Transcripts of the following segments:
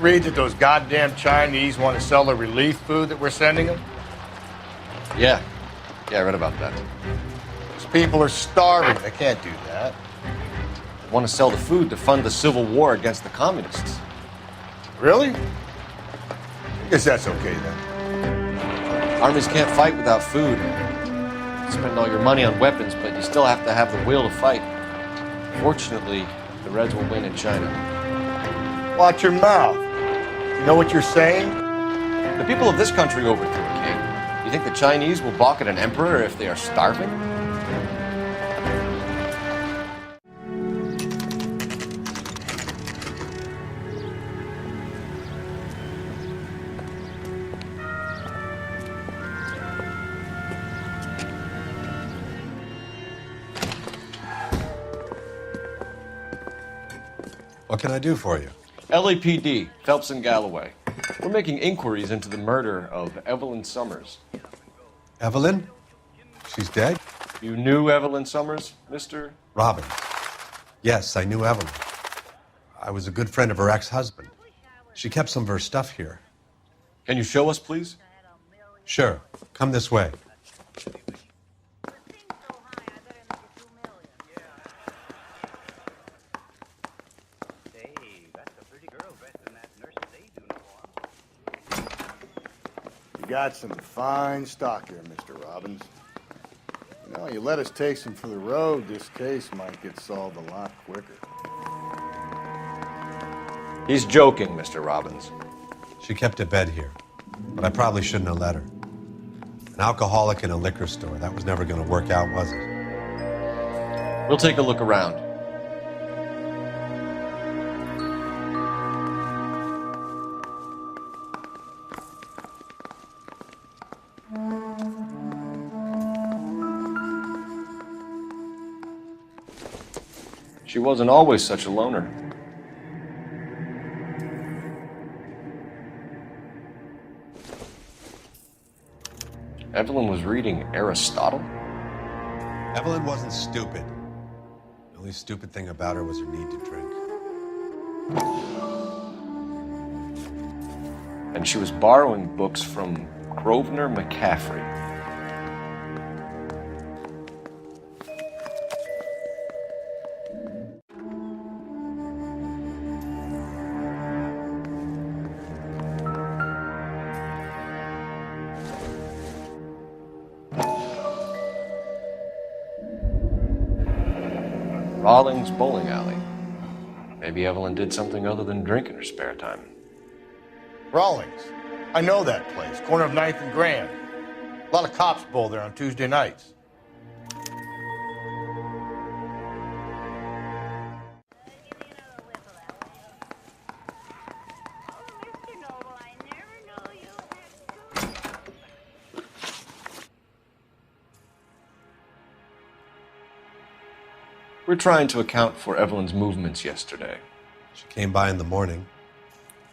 read that those goddamn Chinese want to sell the relief food that we're sending them? Yeah, I read about that. These people are starving. They can't do that. They want to sell the food to fund the civil war against the communists. Really? I guess that's okay then. Armies can't fight without food. You spend all your money on weapons, but you still have to have the will to fight. Fortunately, the Reds will win in China. Watch your mouth. You know what you're saying? The people of this country overthrew a king. You think the Chinese will balk at an emperor if they are starving? What can I do for you? LAPD, Phelps and Galloway. We're making inquiries into the murder of Evelyn Summers. Evelyn? She's dead? You knew Evelyn Summers, Mr. Robbins. Yes, I knew Evelyn. I was a good friend of her ex-husband. She kept some of her stuff here. Can you show us, please? Sure. Come this way. You got some fine stock here, Mr. Robbins. You know, you let us take some for the road, this case might get solved a lot quicker. He's joking, Mr. Robbins. She kept a bed here, but I probably shouldn't have let her. An alcoholic in a liquor store, that was never going to work out, was it? We'll take a look around. She wasn't always such a loner. Evelyn was reading Aristotle? Evelyn wasn't stupid. The only stupid thing about her was her need to drink. And she was borrowing books from Grosvenor McCaffrey. Rawlings Bowling Alley. Maybe Evelyn did something other than drink in her spare time. Rawlings. I know that place. Corner of 9th and Grand. A lot of cops bowl there on Tuesday nights. We're trying to account for Evelyn's movements yesterday. She came by in the morning.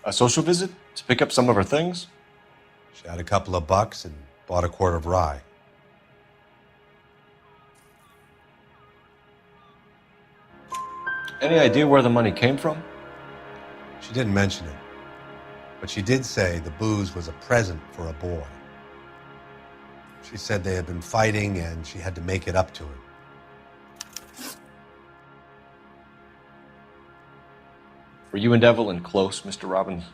A social visit to pick up some of her things? She had a couple of bucks and bought a quart of rye. Any idea where the money came from? She didn't mention it, but she did say the booze was a present for a boy. She said they had been fighting and she had to make it up to him. Were you and Evelyn close, Mr. Robbins?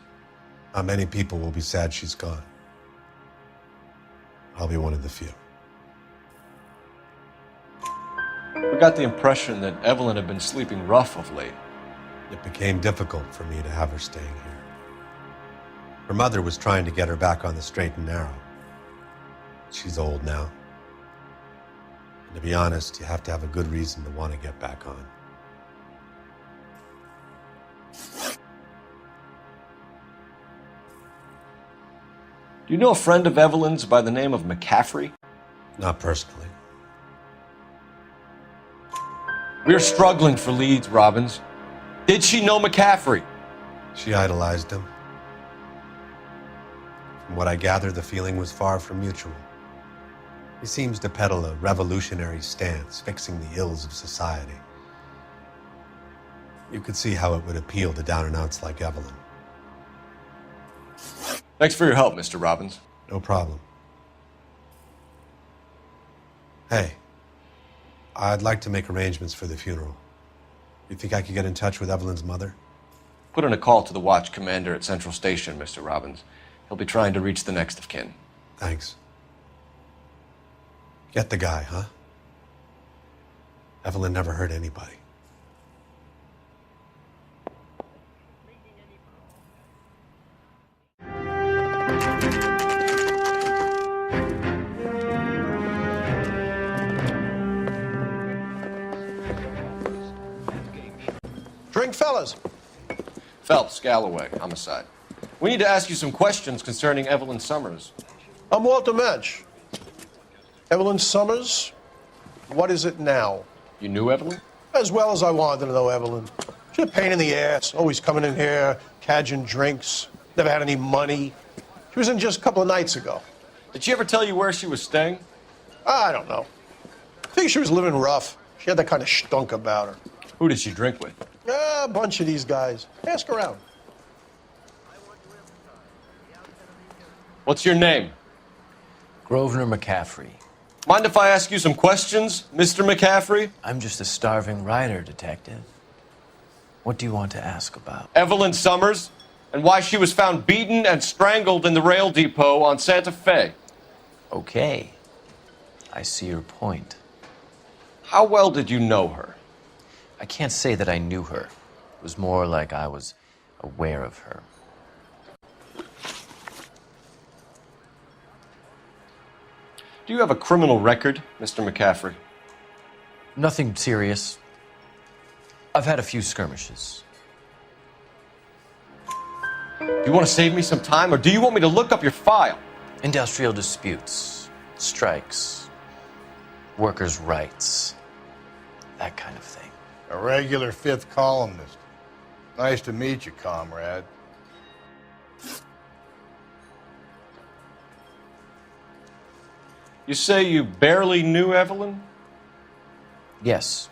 Not many people will be sad she's gone. I'll be one of the few. We got the impression that Evelyn had been sleeping rough of late. It became difficult for me to have her staying here. Her mother was trying to get her back on the straight and narrow. She's old now. And to be honest, you have to have a good reason to want to get back on. Do you know a friend of Evelyn's by the name of McCaffrey? Not personally. We're struggling for leads, Robbins. Did she know McCaffrey? She idolized him. From what I gather, the feeling was far from mutual. He seems to peddle a revolutionary stance, fixing the ills of society. You could see how it would appeal to down-and-outs like Evelyn. Thanks for your help, Mr. Robbins. No problem. Hey, I'd like to make arrangements for the funeral. You think I could get in touch with Evelyn's mother? Put in a call to the watch commander at Central Station, Mr. Robbins. He'll be trying to reach the next of kin. Thanks. Get the guy, huh? Evelyn never hurt anybody. Drink, fellas. Phelps, Galloway, homicide. We need to ask you some questions concerning Evelyn Summers. I'm Walter Mensch. Evelyn Summers, what is it now? You knew Evelyn? As well as I wanted to know Evelyn. She's a pain in the ass, always coming in here, cadging drinks, never had any money. She was in just a couple of nights ago. Did she ever tell you where she was staying? I don't know. I think she was living rough. She had that kind of stunk about her. Who did she drink with? A bunch of these guys. Ask around. What's your name? Grosvenor McCaffrey. Mind if I ask you some questions, Mr. McCaffrey? I'm just a starving writer, detective. What do you want to ask about? Evelyn Summers, and why she was found beaten and strangled in the rail depot on Santa Fe. Okay. I see your point. How well did you know her? I can't say that I knew her. It was more like I was aware of her. Do you have a criminal record, Mr. McCaffrey? Nothing serious. I've had a few skirmishes. Do you want to save me some time, or do you want me to look up your file? Industrial disputes, strikes, workers' rights, that kind of thing. A regular fifth columnist. Nice to meet you, comrade. You say you barely knew Evelyn? Yes,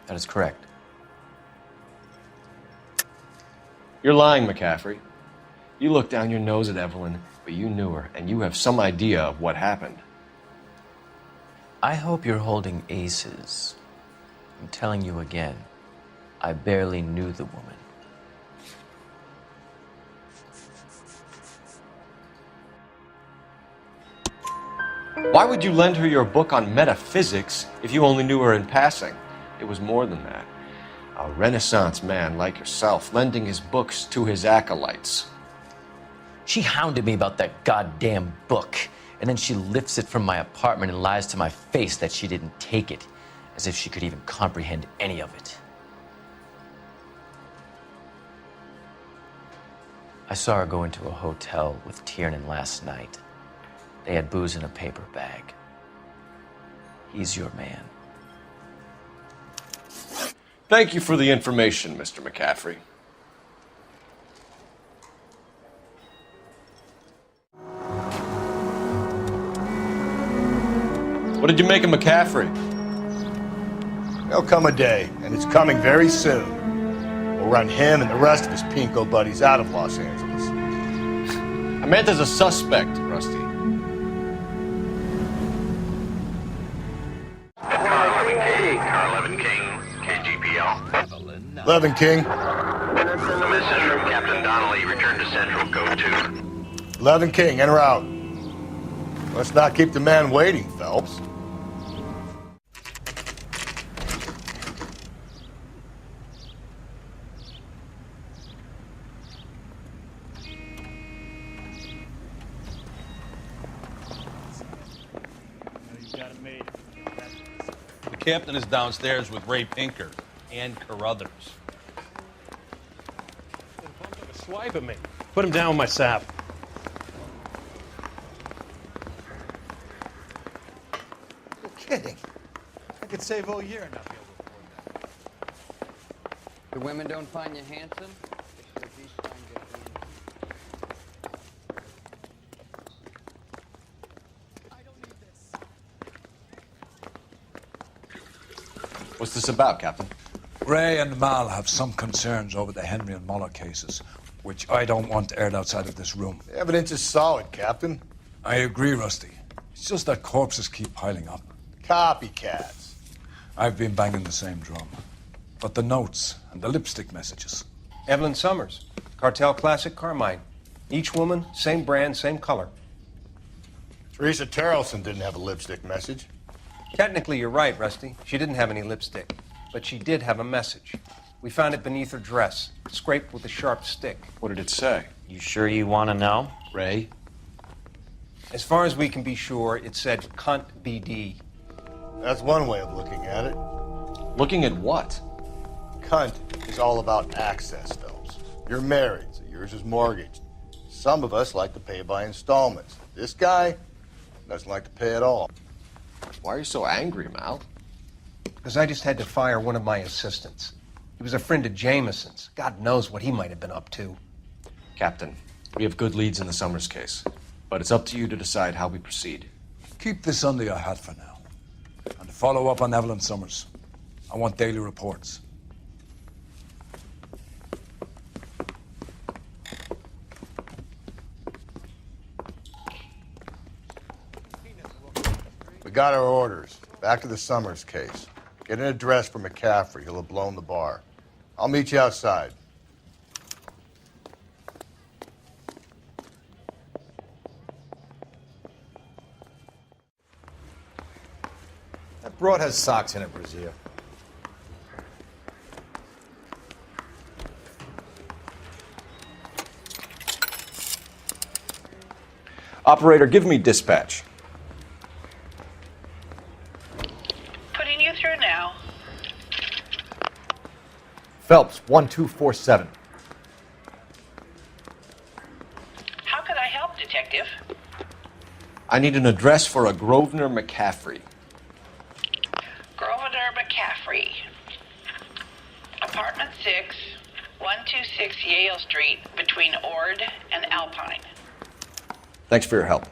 that is correct. You're lying, McCaffrey. You looked down your nose at Evelyn, but you knew her, and you have some idea of what happened. I hope you're holding aces. I'm telling you again, I barely knew the woman. Why would you lend her your book on metaphysics if you only knew her in passing? It was more than that. A Renaissance man like yourself, lending his books to his acolytes. She hounded me about that goddamn book, and then she lifts it from my apartment and lies to my face that she didn't take it, as if she could even comprehend any of it. I saw her go into a hotel with Tiernan last night. They had booze in a paper bag. He's your man. Thank you for the information, Mr. McCaffrey. What did you make of McCaffrey? There'll come a day, and it's coming very soon. We'll run him and the rest of his pinko buddies out of Los Angeles. I meant as a suspect, Rusty. Car 11 King, KGPL. 11 King. A message from Captain Donnelly. Return to Central. Go to. 11 King, en route. Let's not keep the man waiting, Phelps. The captain is downstairs with Ray Pinker and Carruthers. Swipe at me. Put him down with my sap. You're kidding. I could save all year and not be able to afford that. The women don't find you handsome? They sure do find you What's this about, Captain? Ray and Mal have some concerns over the Henry and Muller cases. which I don't want aired outside of this room. The evidence is solid, Captain. I agree, Rusty. It's just that corpses keep piling up. Copycats. I've been banging the same drum. But the notes and the lipstick messages. Evelyn Summers, Cartel Classic Carmine. Each woman, same brand, same color. Teresa Terrelson didn't have a lipstick message. Technically, you're right, Rusty. She didn't have any lipstick. But she did have a message. We found it beneath her dress, scraped with a sharp stick. What did it say? You sure you want to know? Ray? As far as we can be sure, it said cunt BD. That's one way of looking at it. Looking at what? Cunt is all about access, Phelps. You're married, so yours is mortgaged. Some of us like to pay by installments. This guy doesn't like to pay at all. Why are you so angry, Mal? Because I just had to fire one of my assistants. He was a friend of Jameson's. God knows what he might have been up to. Captain, we have good leads in the Summers case, but it's up to you to decide how we proceed. Keep this under your hat for now. And to follow up on Evelyn Summers, I want daily reports. We got our orders. Back to the Summers case. Get an address for McCaffrey. He'll have blown the bar. I'll meet you outside. That broad has socks in it, Brazil. Operator, give me dispatch. Putting you through now. Phelps, 1247. How could I help, Detective? I need an address for a Grosvenor McCaffrey. Grosvenor McCaffrey. Apartment 6, 126 Yale Street, between Ord and Alpine. Thanks for your help.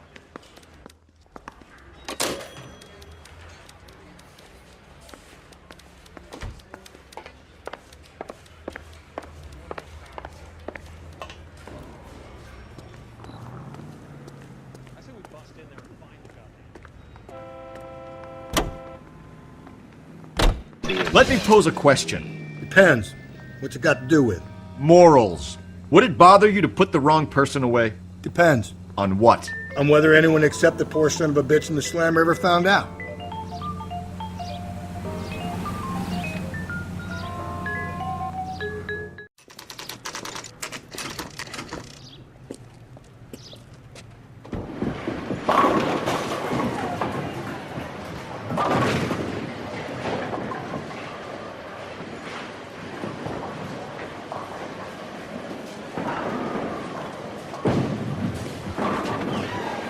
Let me pose a question. Depends. What's it got to do with? Morals. Would it bother you to put the wrong person away? Depends. On what? On whether anyone except the poor son of a bitch in the slammer ever found out.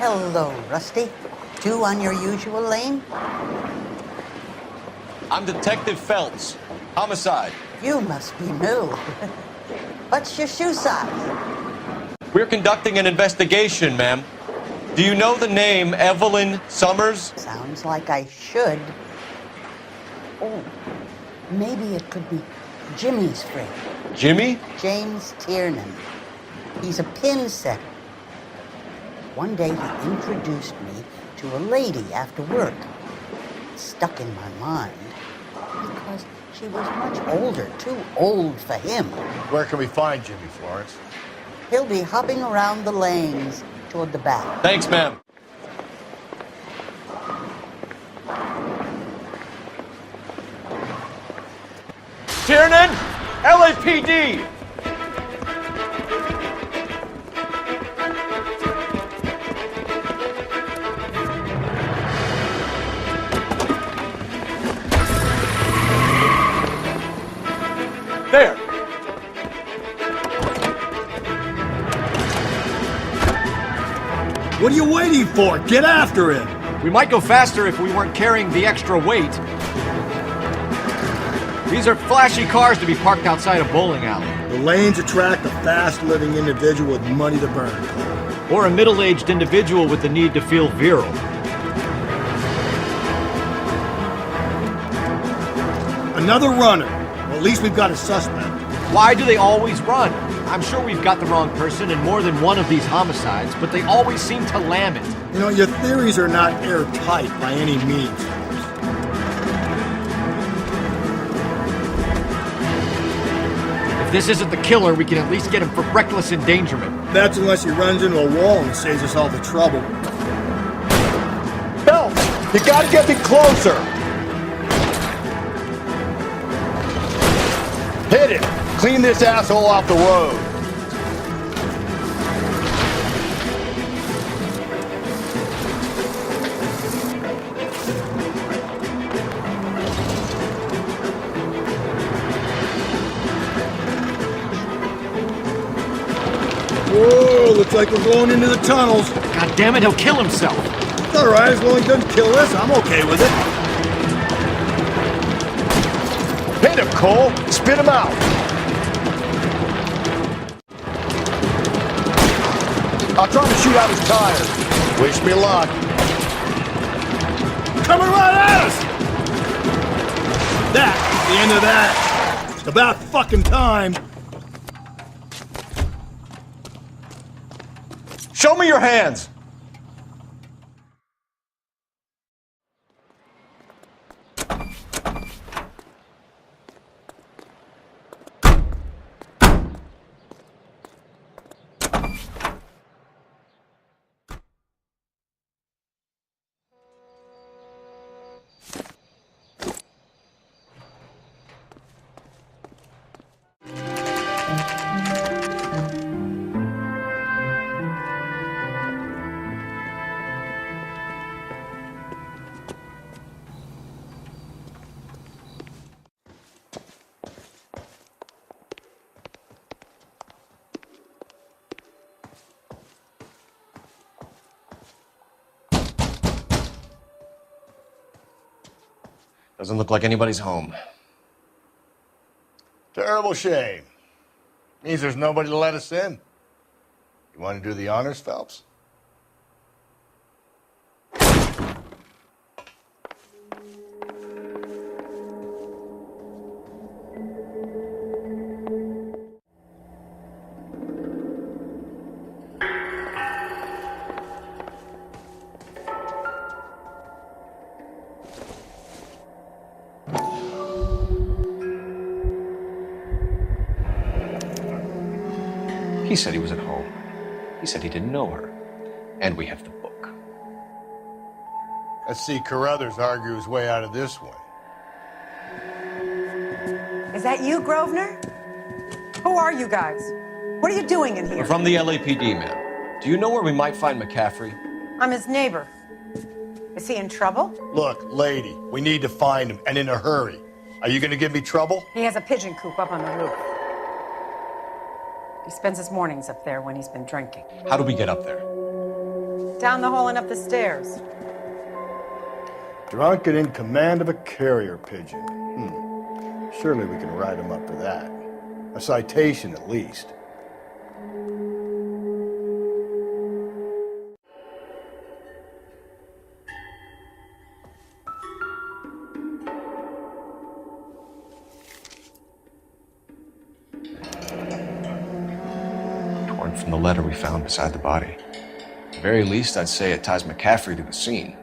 Hello, Rusty. Two on your usual lane? I'm Detective Phelps. Homicide. You must be new. What's your shoe size? We're conducting an investigation, ma'am. Do you know the name Evelyn Summers? Sounds like I should. Oh, maybe it could be Jimmy's friend. Jimmy? James Tiernan. He's a pin setter. One day he introduced me to a lady after work. It stuck in my mind because she was much older, too old for him. Where can we find Jimmy, Florence? He'll be hopping around the lanes toward the back. Thanks, ma'am. Tiernan, LAPD! There! What are you waiting for? Get after him! We might go faster if we weren't carrying the extra weight. These are flashy cars to be parked outside a bowling alley. The lanes attract a fast-living individual with money to burn. Or a middle-aged individual with the need to feel virile. Another runner. Well, at least we've got a suspect. Why do they always run? I'm sure we've got the wrong person in more than one of these homicides, but they always seem to lam it. You know, your theories are not airtight by any means. If this isn't the killer, we can at least get him for reckless endangerment. That's unless he runs into a wall and saves us all the trouble. Phelps, you gotta get me closer! Hit it! Clean this asshole off the road! Whoa, looks like we're going into the tunnels. God damn it, he'll kill himself. It's all right, as long as he doesn't kill us, I'm okay with it. Hit him, Cole! Spit him out! I'll try to shoot out his tires. Wish me luck. Coming right at us! That's the end of that. It's about fucking time. Show me your hands! Doesn't look like anybody's home. Terrible shame. Means there's nobody to let us in. You want to do the honors, Phelps? He said he was at home. He said he didn't know her. And we have the book. Let's see Carruthers argue his way out of this one. Is that you, Grosvenor? Who are you guys? What are you doing in here? We're from the LAPD, ma'am. Do you know where we might find McCaffrey? I'm his neighbor. Is he in trouble? Look, lady, we need to find him, and in a hurry. Are you going to give me trouble? He has a pigeon coop up on the roof. He spends his mornings up there when he's been drinking. How do we get up there? Down the hall and up the stairs. Drunk and in command of a carrier pigeon. Surely we can write him up for that. A citation, at least. Torn from the letter we found beside the body. At the very least, I'd say it ties McCaffrey to the scene.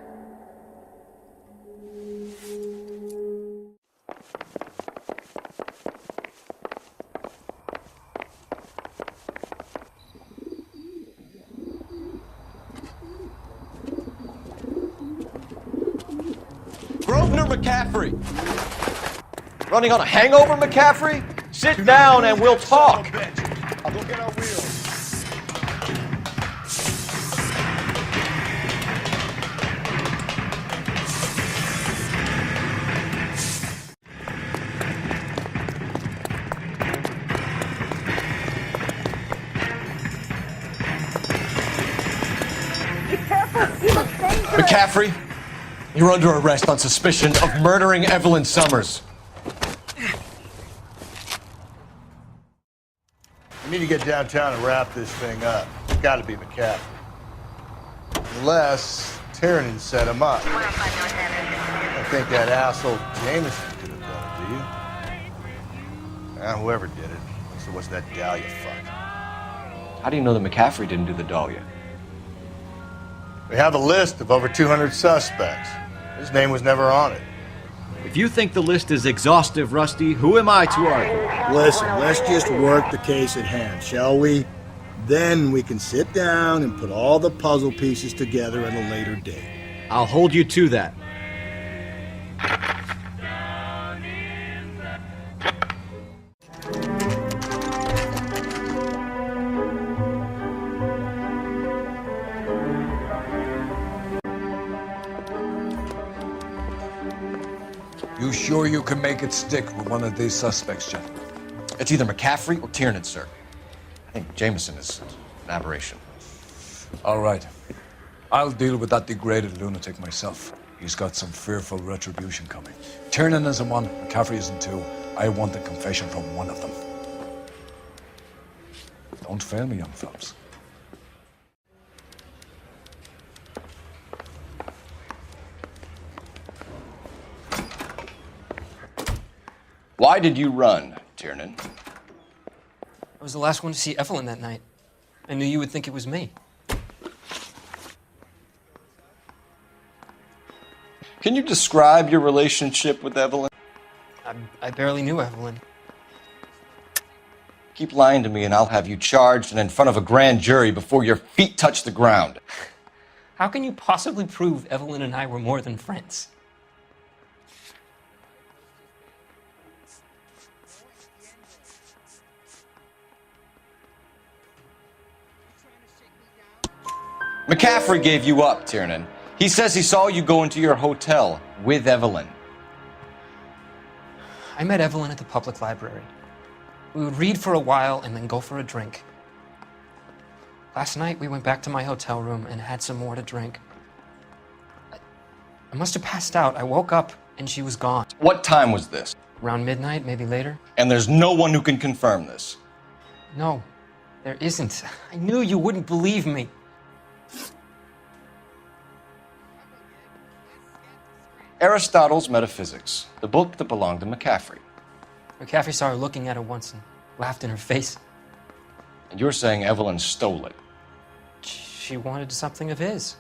Grosvenor McCaffrey! Running on a hangover, McCaffrey? Sit down and we'll talk. I'll go get our wheels. Be careful! He looks dangerous! McCaffrey, you're under arrest on suspicion of murdering Evelyn Summers. We need to get downtown and wrap this thing up. It's got to be McCaffrey. Unless Tiernan set him up. I think that asshole Jameson could have done it, do you? Whoever did it. So what's that Dahlia fuck? How do you know that McCaffrey didn't do the Dahlia? We have a list of over 200 suspects. His name was never on it. If you think the list is exhaustive, Rusty, who am I to argue? Listen, let's just work the case at hand, shall we? Then we can sit down and put all the puzzle pieces together at a later date. I'll hold you to that. You sure you can make it stick with one of these suspects, gentlemen? It's either McCaffrey or Tiernan, sir. I think Jameson is an aberration. All right. I'll deal with that degraded lunatic myself. He's got some fearful retribution coming. Tiernan isn't one, McCaffrey isn't two. I want a confession from one of them. Don't fail me, young Phelps. Why did you run, Tiernan? I was the last one to see Evelyn that night. I knew you would think it was me. Can you describe your relationship with Evelyn? I barely knew Evelyn. Keep lying to me and I'll have you charged and in front of a grand jury before your feet touch the ground. How can you possibly prove Evelyn and I were more than friends? McCaffrey gave you up, Tiernan. He says he saw you go into your hotel with Evelyn. I met Evelyn at the public library. We would read for a while and then go for a drink. Last night, we went back to my hotel room and had some more to drink. I must have passed out. I woke up and she was gone. What time was this? Around midnight, maybe later. And there's no one who can confirm this? No, there isn't. I knew you wouldn't believe me. Aristotle's Metaphysics, the book that belonged to McCaffrey. McCaffrey saw her looking at it once and laughed in her face. And you're saying Evelyn stole it? She wanted something of his.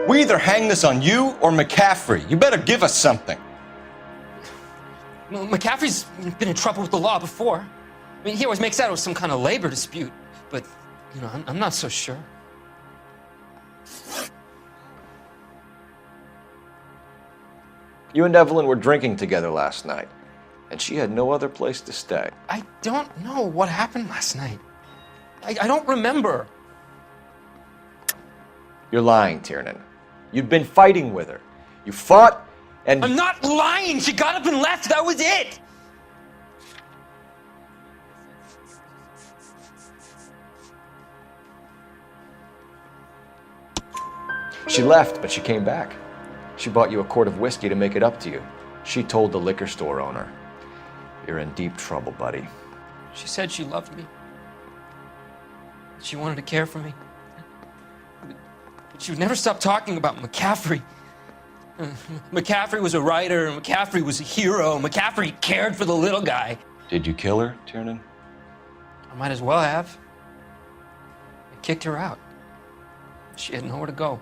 We either hang this on you or McCaffrey. You better give us something. Well, McCaffrey's been in trouble with the law before. I mean, he always makes out it was some kind of labor dispute, but, you know, I'm not so sure. You and Evelyn were drinking together last night, and she had no other place to stay. I don't know what happened last night. I don't remember. You're lying, Tiernan. You'd been fighting with her. You fought, and... I'm not lying! She got up and left, that was it! She left, but she came back. She bought you a quart of whiskey to make it up to you. She told the liquor store owner. You're in deep trouble, buddy. She said she loved me. She wanted to care for me. But she would never stop talking about McCaffrey. McCaffrey was a writer, and McCaffrey was a hero. McCaffrey cared for the little guy. Did you kill her, Tiernan? I might as well have. I kicked her out. She had nowhere to go.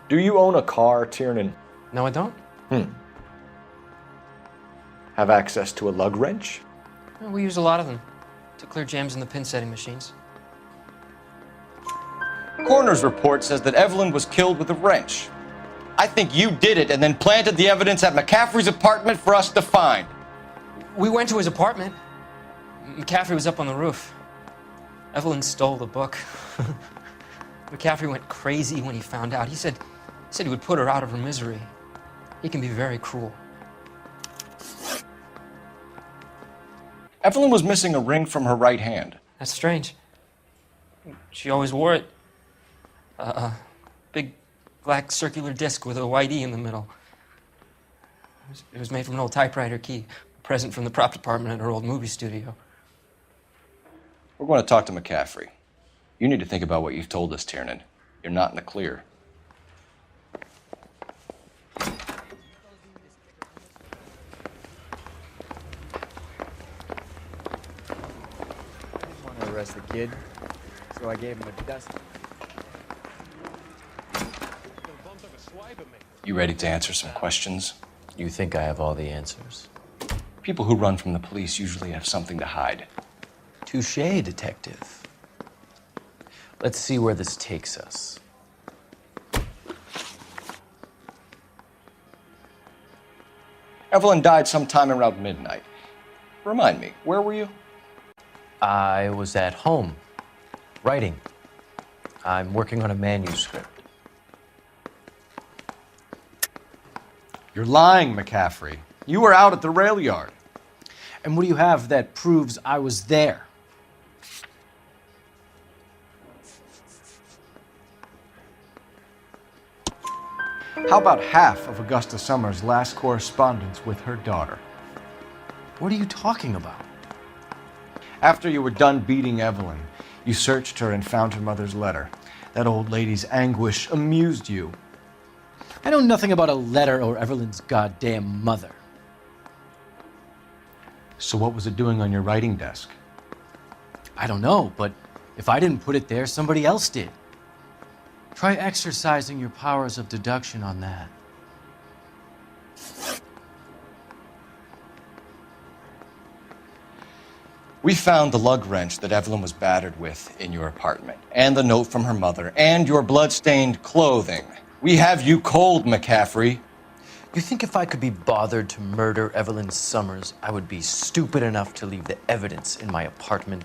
Do you own a car, Tiernan? No, I don't. Have access to a lug wrench? Well, we use a lot of them to clear jams in the pin setting machines. Coroner's report says that Evelyn was killed with a wrench. I think you did it and then planted the evidence at McCaffrey's apartment for us to find. We went to his apartment. McCaffrey was up on the roof. Evelyn stole the book. McCaffrey went crazy when he found out. He said he would put her out of her misery. He can be very cruel. Evelyn was missing a ring from her right hand. That's strange. She always wore it. A big black circular disc with a white E in the middle. It was made from an old typewriter key, a present from the prop department at her old movie studio. We're going to talk to McCaffrey. You need to think about what you've told us, Tiernan. You're not in the clear. arrest the kid, so I gave him a dust. You ready to answer some questions? You think I have all the answers? People who run from the police usually have something to hide. Touché, detective. Let's see where this takes us. Evelyn died sometime around midnight. Remind me, where were you? I was at home, writing. I'm working on a manuscript. You're lying, McCaffrey. You were out at the rail yard. And what do you have that proves I was there? How about half of Augusta Summers' last correspondence with her daughter? What are you talking about? After you were done beating Evelyn, you searched her and found her mother's letter. That old lady's anguish amused you. I know nothing about a letter or Evelyn's goddamn mother. So what was it doing on your writing desk? I don't know, but if I didn't put it there, somebody else did. Try exercising your powers of deduction on that. We found the lug wrench that Evelyn was battered with in your apartment, and the note from her mother, and your blood-stained clothing. We have you cold, McCaffrey. You think if I could be bothered to murder Evelyn Summers, I would be stupid enough to leave the evidence in my apartment?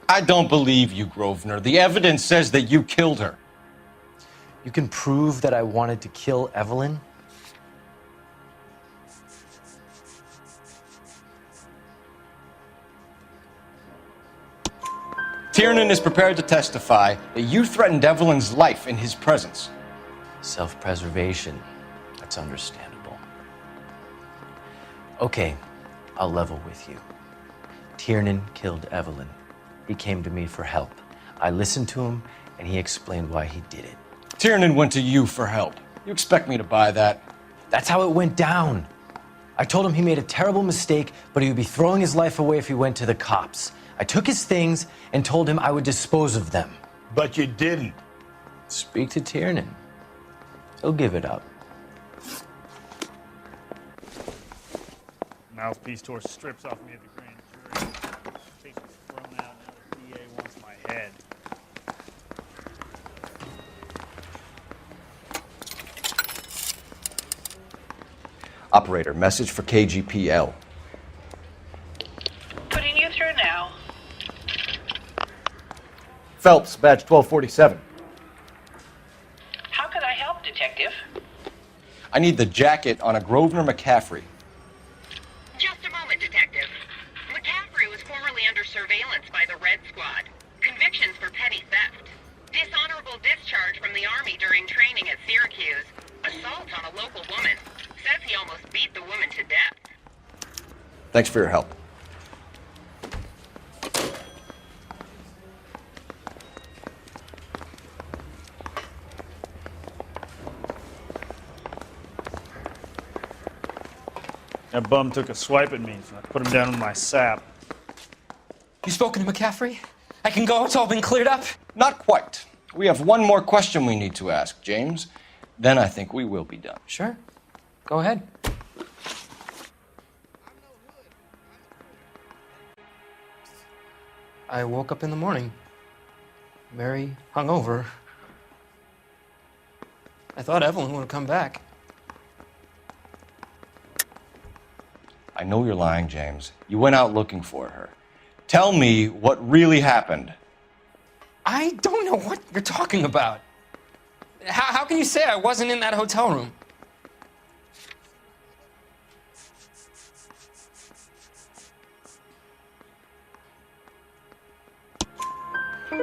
I don't believe you, Grosvenor. The evidence says that you killed her. You can prove that I wanted to kill Evelyn? Tiernan is prepared to testify that you threatened Evelyn's life in his presence. Self-preservation. That's understandable. Okay, I'll level with you. Tiernan killed Evelyn. He came to me for help. I listened to him, and he explained why he did it. Tiernan went to you for help. You expect me to buy that? That's how it went down. I told him he made a terrible mistake, but he would be throwing his life away if he went to the cops. I took his things and told him I would dispose of them. But you didn't. Speak to Tiernan. He'll give it up. Mouthpiece tore strips off me at the grand jury. Case was thrown out. Now the DA wants my head. Operator, message for KGPL. Putting you through now. Phelps, badge 1247. How could I help, Detective? I need the jacket on a Grosvenor McCaffrey. Just a moment, Detective. McCaffrey was formerly under surveillance by the Red Squad. Convictions for petty theft. Dishonorable discharge from the Army during training at Syracuse. Assault on a local woman. Says he almost beat the woman to death. Thanks for your help. That bum took a swipe at me, so I put him down with my sap. You spoken to McCaffrey? I can go? It's all been cleared up? Not quite. We have one more question we need to ask, James. Then I think we will be done. Sure. Go ahead. I woke up in the morning, very hungover. I thought Evelyn would have come back. I know you're lying, James. You went out looking for her. Tell me what really happened. I don't know what you're talking about. How can you say I wasn't in that hotel room?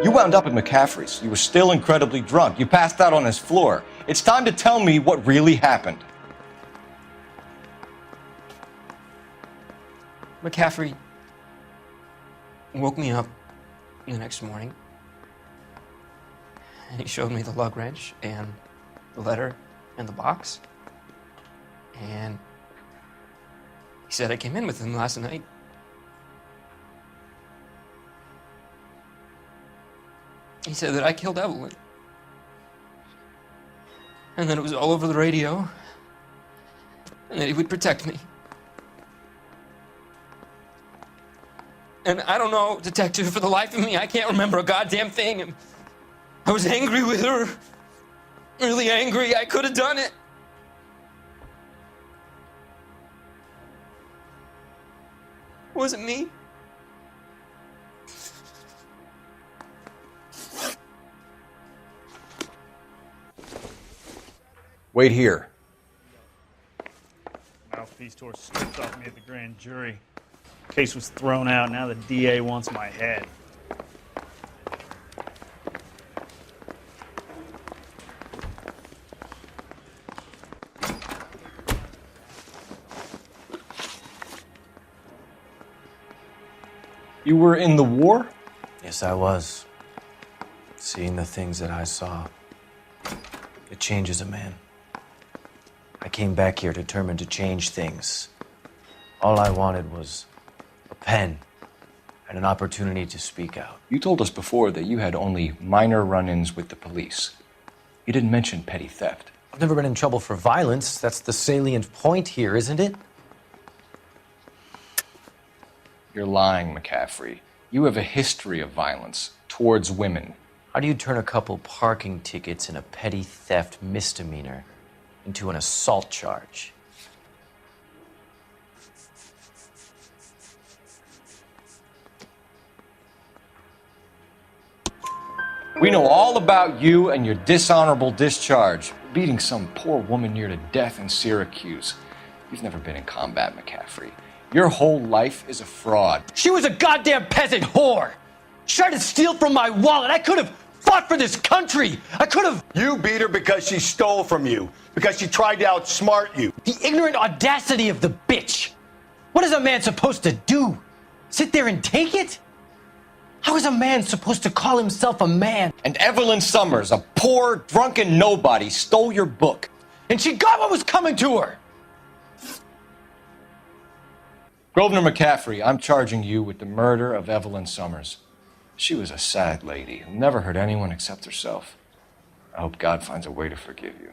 You wound up at McCaffrey's. You were still incredibly drunk. You passed out on his floor. It's time to tell me what really happened. McCaffrey woke me up the next morning, and he showed me the lug wrench and the letter and the box, and he said I came in with him last night He said that I killed Evelyn. And that it was all over the radio. And that he would protect me. And I don't know, Detective, for the life of me, I can't remember a goddamn thing. And I was angry with her. Really angry. I could have done it. Was it me? Wait here. Mouthpiece tore stripped off me at the grand jury. Case was thrown out. Now the DA wants my head. You were in the war? Yes, I was. Seeing the things that I saw, it changes a man. I came back here determined to change things. All I wanted was a pen and an opportunity to speak out. You told us before that you had only minor run-ins with the police. You didn't mention petty theft. I've never been in trouble for violence. That's the salient point here, isn't it? You're lying, McCaffrey. You have a history of violence towards women. How do you turn a couple parking tickets and a petty theft misdemeanor into an assault charge? We know all about you and your dishonorable discharge, beating some poor woman near to death in Syracuse. You've never been in combat, McCaffrey. Your whole life is a fraud. She was a goddamn peasant whore. She tried to steal from my wallet. I could have fought for this country. I could have. You beat her because she stole from you, because she tried to outsmart you. The ignorant audacity of the bitch. What is a man supposed to do? Sit there and take it? How is a man supposed to call himself a man? And Evelyn Summers, a poor, drunken nobody, stole your book. And she got what was coming to her. Grosvenor McCaffrey, I'm charging you with the murder of Evelyn Summers. She was a sad lady who never hurt anyone except herself. I hope God finds a way to forgive you.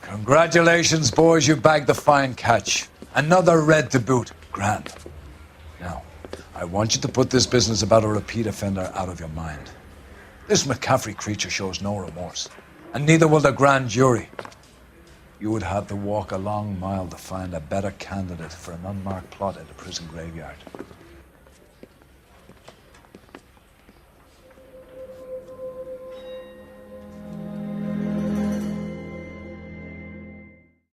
Congratulations, boys. You bagged the fine catch. Another red to boot. Grand. Now, I want you to put this business about a repeat offender out of your mind. This McCaffrey creature shows no remorse, and neither will the grand jury. You would have to walk a long mile to find a better candidate for an unmarked plot at a prison graveyard.